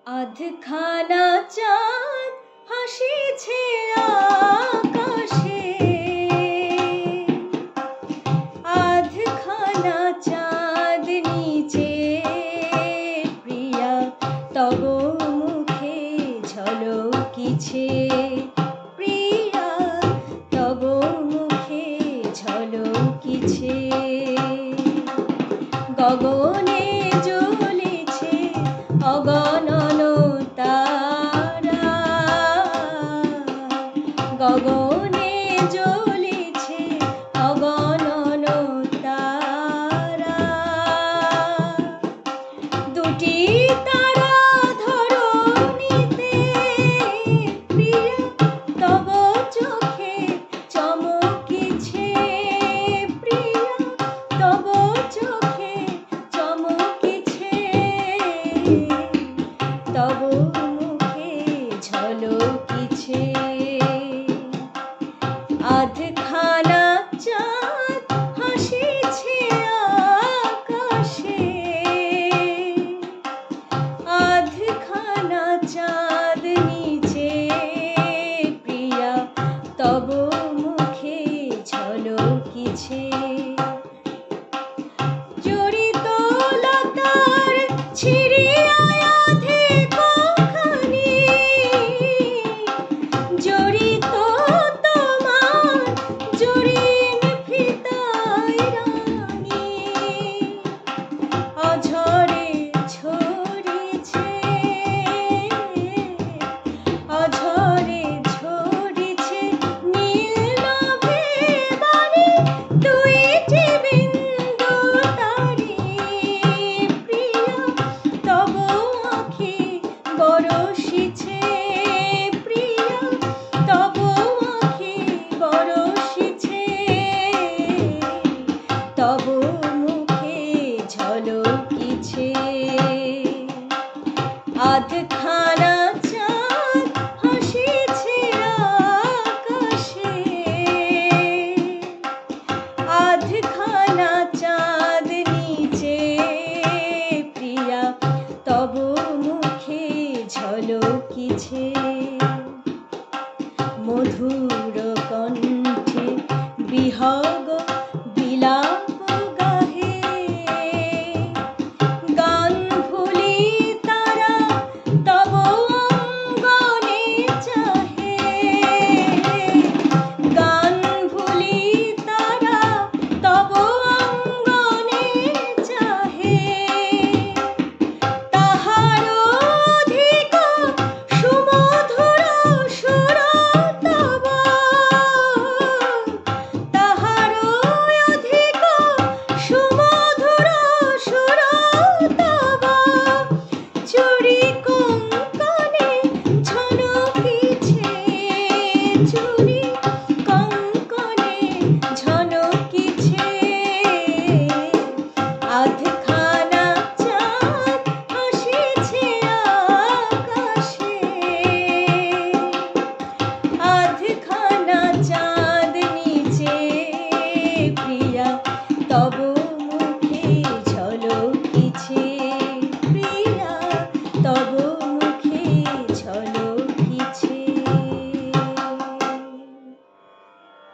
আধখানা চাঁদ হাসিছে আকাশে, আধখানা চাঁদ নিচে, প্রিয়া তব মুখে ঝলকিছে, প্রিয়া তব মুখে ঝলকিছে। গগনে জ্বলেছে অগণন তারা, গগনে জ্বলেছে অগণন তারা। দুটি তারা ধরণীতে, প্রিয়া তব চোখে চমকিছে, প্রিয়া তব চোখে চমকিছে, তব মুখে ঝলকিছে। আধখানা চাঁদ হাসিছে আকাশে, আধখানা চাঁদ নিচে, প্রিয়া তব মুখে ঝলকিছে। জড়িত লতার ছিড়িয়া আধেকখানি, জড়িত তোমার জরিন ফিতায় রাঙি, অঝরে ঝরিছে, অঝরে ঝরিছে নীল নভে বাণী, দুইটি বিন্দু তারি, প্রিয়া তব আঁখি বরষিছে, প্রিয়া তব আঁখি বরষিছে, তব মুখে ঝলকিছে। আধখানা